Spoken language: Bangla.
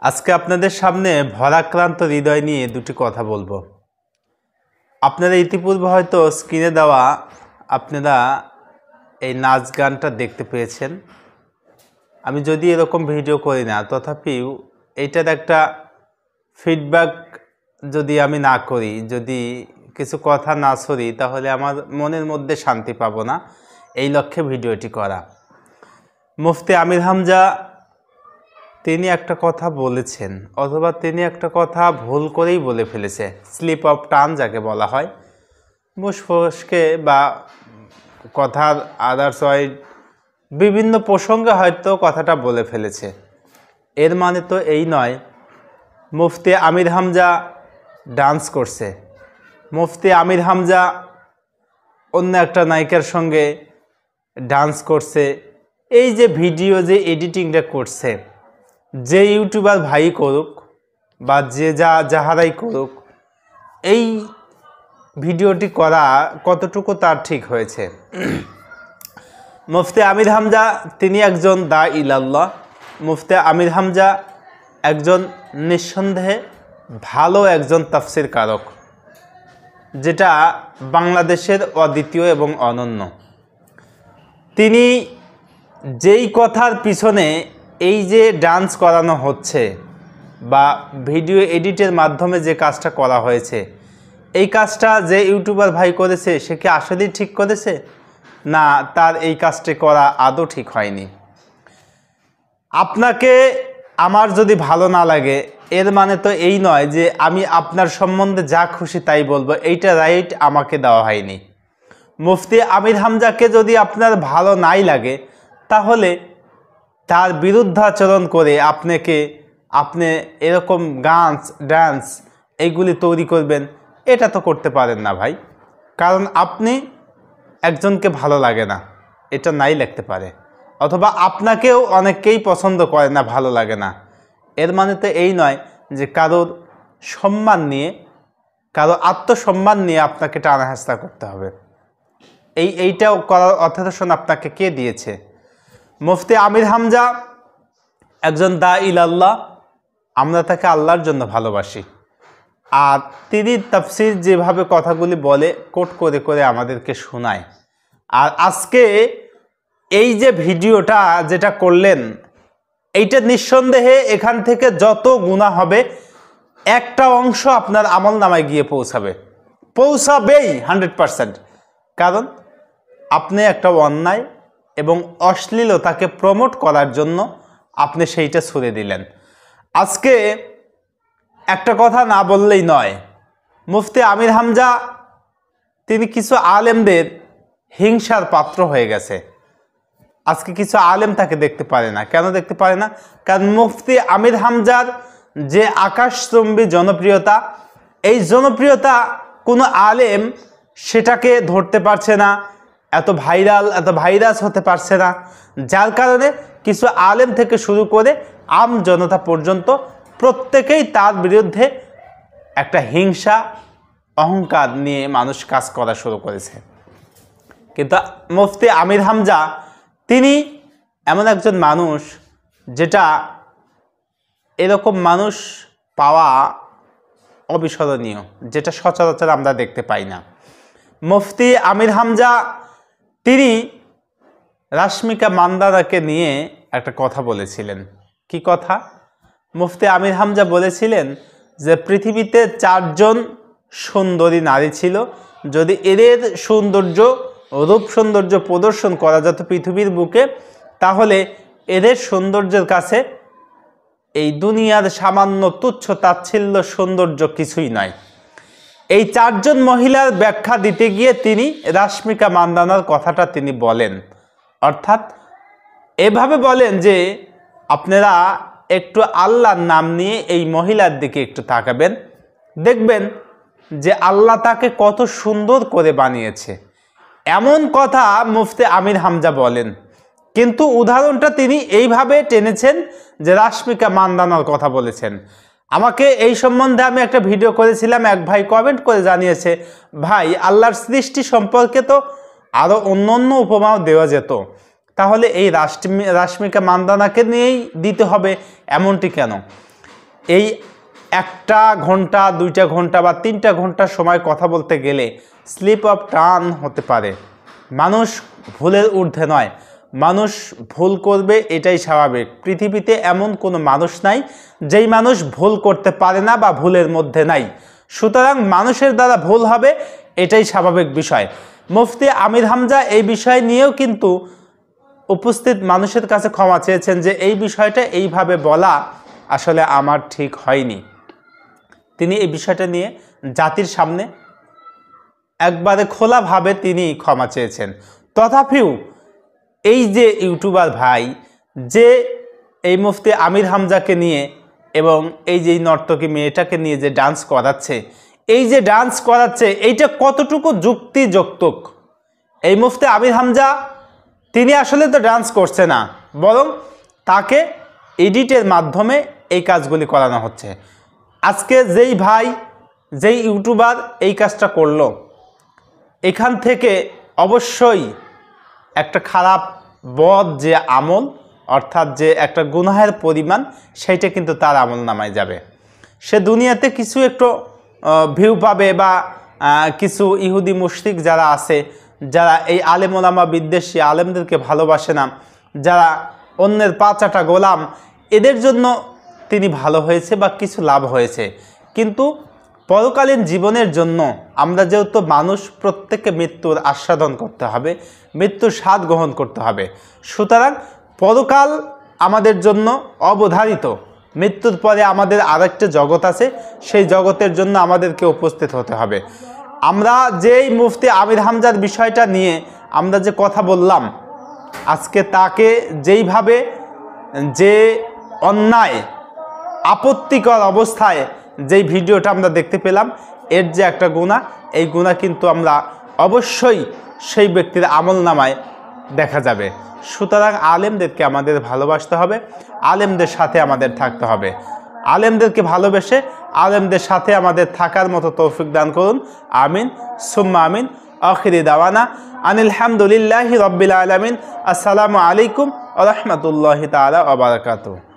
আজকে আপনাদের সামনে ভারাক্রান্ত হৃদয় নিয়ে দুটি কথা বলবো। আপনারা ইতিপূর্বে হয়তো স্ক্রিনে দেওয়া আপনারা এই নাচ গানটা দেখতে পেয়েছেন। আমি যদি এরকম ভিডিও করি না, তথাপিও এইটার একটা ফিডব্যাক যদি আমি না করি, যদি কিছু কথা না সরি, তাহলে আমার মনের মধ্যে শান্তি পাবো না। এই লক্ষ্যে ভিডিওটি করা। মুফতি আমির হামজা তিনি একটা কথা বলেছেন, অথবা তিনি একটা কথা ভুল করেই বলে ফেলেছে, স্লিপ অফ টাং যাকে বলা হয়, মুশফুসকে বা কথার আদার্স ওয়াইড বিভিন্ন প্রসঙ্গে হয়তো কথাটা বলে ফেলেছে। এর মানে তো এই নয় মুফতি আমির হামজা ডান্স করছে, মুফতি আমির হামজা অন্য একটা নায়িকার সঙ্গে ডান্স করছে। এই যে ভিডিও যে এডিটিংটা করছে, যে ইউটিউবার ভাই করুক বা যে যাহারাই করুক, এই ভিডিওটি করা কতটুকু তার ঠিক হয়েছে? মুফতি আমির হামজা তিনি একজন দা ইলাল্লাহ। মুফতি আমির হামজা একজন নিঃসন্দেহে ভালো একজন তাফসির কারক, যেটা বাংলাদেশের অদ্বিতীয় এবং অনন্য। তিনি যেই কথার পিছনে এই যে ডান্স করানো হচ্ছে বা ভিডিও এডিটের মাধ্যমে যে কাজটা করা হয়েছে, এই কাজটা যে ইউটিউবার ভাই করেছে সে কি আসলেই ঠিক করেছে, না তার এই কাজটি করা আদৌ ঠিক হয়নি? আপনাকে আমার যদি ভালো না লাগে, এর মানে তো এই নয় যে আমি আপনার সম্বন্ধে যা খুশি তাই বলবো, এইটা রাইট আমাকে দেওয়া হয়নি। মুফতি আমির হামজাকে যদি আপনার ভালো নাই লাগে, তাহলে তার বিরুদ্ধাচরণ করে আপনি এরকম গান ডান্স এইগুলি তৈরি করবেন, এটা তো করতে পারেন না ভাই। কারণ আপনি একজনকে ভালো লাগে না, এটা নাই লাগতে পারে, অথবা আপনাকেও অনেকেই পছন্দ করে না, ভালো লাগে না। এর মানে তো এই নয় যে কারোর সম্মান নিয়ে, কারো আত্মসম্মান নিয়ে আপনাকে টানাহেঁচড়া করতে হবে। এইটাও করার অথরিটেশন আপনাকে কে দিয়েছে? মুফতি আমির হামজা একজন দা ইলাল্লাহ, আমরা তাকে আল্লাহর জন্য ভালোবাসি। আর তিনি তাফসির যেভাবে কথাগুলি বলে কোট করে করে আমাদেরকে শোনায়। আর আজকে এই যে ভিডিওটা যেটা করলেন, এইটা নিঃসন্দেহে এখান থেকে যত গুনাহ হবে একটা অংশ আপনার আমল নামায় গিয়ে পৌঁছাবেই 100%। কারণ আপনি একটা অন্যায় এবং অশ্লীলতাকে প্রমোট করার জন্য আপনি সেইটা ছুড়ে দিলেন। আজকে একটা কথা না বললেই নয়, মুফতি আমির হামজা তিনি কিছু আলেমদের হিংসার পাত্র হয়ে গেছে। আজকে কিছু আলেম তাকে দেখতে পারে না। কেন দেখতে পারে না? কারণ মুফতি আমির হামজার যে আকাশচুম্বী জনপ্রিয়তা, এই জনপ্রিয়তা কোনো আলেম সেটাকে ধরতে পারছে না, এত ভাইরাস হতে পারছে না। যার কারণে কিছু আলেম থেকে শুরু করে আম জনতা পর্যন্ত প্রত্যেকেই তার বিরুদ্ধে একটা হিংসা অহংকার নিয়ে মানুষ কাজ করা শুরু করেছে। কিন্তু মুফতি আমির হামজা তিনি এমন একজন মানুষ, যেটা এরকম মানুষ পাওয়া অবিস্মরণীয়, যেটা সচরাচর আমরা দেখতে পাই না। মুফতি আমির হামজা তিনি রাশমিকা মান্দানাকে নিয়ে একটা কথা বলেছিলেন। কি কথা? মুফতি আমির হামজা বলেছিলেন যে পৃথিবীতে 4 জন সুন্দরী নারী ছিল, যদি এদের রূপ সৌন্দর্য প্রদর্শন করা যেত পৃথিবীর বুকে, তাহলে এদের সৌন্দর্যের কাছে এই দুনিয়ার সামান্য তুচ্ছ তাচ্ছিল্য সৌন্দর্য কিছুই নয়। এই 4 জন মহিলার ব্যাখ্যা দিতে গিয়ে তিনি রাশমিকা মান্দানার কথাটা তিনি বলেন। অর্থাৎ এভাবে বলেন যে আপনারা একটু আল্লাহর নাম নিয়ে এই মহিলার দিকে একটু তাকাবেন, দেখবেন যে আল্লাহ তাকে কত সুন্দর করে বানিয়েছে। এমন কথা মুফতি আমির হামজা বলেন, কিন্তু উদাহরণটা তিনি এইভাবে টেনেছেন যে রাশমিকা মান্দানার কথা বলেছেন। আমাকে এই সম্বন্ধে আমি একটা ভিডিও করেছিলাম, এক ভাই কমেন্ট করে জানিয়েছে, ভাই আল্লাহর সৃষ্টি সম্পর্কে তো আরও অন্য উপমাও দেওয়া যেত, তাহলে এই রাশমিকা মান্দানাকে নিয়েই দিতে হবে এমনটি কেন? এই 1টা ঘন্টা 2টা ঘন্টা বা 3টা ঘন্টা সময় কথা বলতে গেলে স্লিপ অফ টাং হতে পারে। মানুষ ভুলের ঊর্ধ্বে নয়, মানুষ ভুল করবে, এটাই স্বাভাবিক। পৃথিবীতে এমন কোনো মানুষ নাই যেই মানুষ ভুল করতে পারে না বা ভুলের মধ্যে নাই। সুতরাং মানুষের দ্বারা ভুল হবে, এটাই স্বাভাবিক বিষয়। মুফতি আমির হামজা এই বিষয় নিয়েও কিন্তু উপস্থিত মানুষের কাছে ক্ষমা চেয়েছেন যে এই বিষয়টা এইভাবে বলা আসলে আমার ঠিক হয়নি। তিনি এই বিষয়টা নিয়ে জাতির সামনে একবারে খোলাভাবে তিনি ক্ষমা চেয়েছেন। তথাপিও এই যে ইউটিউবার ভাই যে এই মুফতি আমির হামজাকে নিয়ে এবং এই যে নর্তকী মেয়েটাকে নিয়ে যে ডান্স করাচ্ছে, এই যে ডান্স করাচ্ছে এইটা কতটুকু যুক্তিযুক্ত? এই মুফতি আমির হামজা তিনি আসলে তো ডান্স করছে না, বরং তাকে এডিটের মাধ্যমে এই কাজগুলি করানো হচ্ছে। আজকে যেই ভাই যেই ইউটিউবার এই কাজটা করলো, এখান থেকে অবশ্যই একটা খারাপ বদ যে আমল, অর্থাৎ যে একটা গুনাহের পরিমাণ, সেইটা কিন্তু তার আমল নামায় যাবে। সে দুনিয়াতে কিছু একটু ভিউ পাবে বা কিছু ইহুদি মুশরিক যারা আছে, যারা এই আলেম ওলামা বিদ্বেষী আলেমদেরকে ভালোবাসে না, যারা অন্যের পাচাটা গোলাম, এদের জন্য তিনি ভালো হয়েছে বা কিছু লাভ হয়েছে। কিন্তু পরকালীন জীবনের জন্য আমরা যেহেতু মানুষ, প্রত্যেককে মৃত্যুর আস্বাদন করতে হবে, মৃত্যুর স্বাদ গ্রহণ করতে হবে। সুতরাং পরকাল আমাদের জন্য অবধারিত। মৃত্যুর পরে আমাদের আরেকটা জগৎ আছে, সেই জগতের জন্য আমাদেরকে উপস্থিত হতে হবে। আমরা যেই মুফতি আমির হামজার বিষয়টা নিয়ে আমরা যে কথা বললাম, আজকে তাকে যেইভাবে যে অন্যায় আপত্তিকর অবস্থায় যেই ভিডিওটা আমরা দেখতে পেলাম, এর যে একটা গুনাহ, এই গুনাহ কিন্তু আমরা অবশ্যই সেই ব্যক্তির আমল নামায় দেখা যাবে। সুতরাং আলেমদেরকে আমাদের ভালোবাসতে হবে, আলেমদের সাথে আমাদের থাকতে হবে। আলেমদেরকে ভালোবেসে আলেমদের সাথে আমাদের থাকার মতো তৌফিক দান করুন। আমিন সুম্মা আমিন। আখিরি দাওয়ানা আনিল হামদুলিল্লাহি রাব্বিল আলামিন। আসসালামু আলাইকুম ওয়া রাহমাতুল্লাহি তাআলা ওয়া বারাকাতুহু।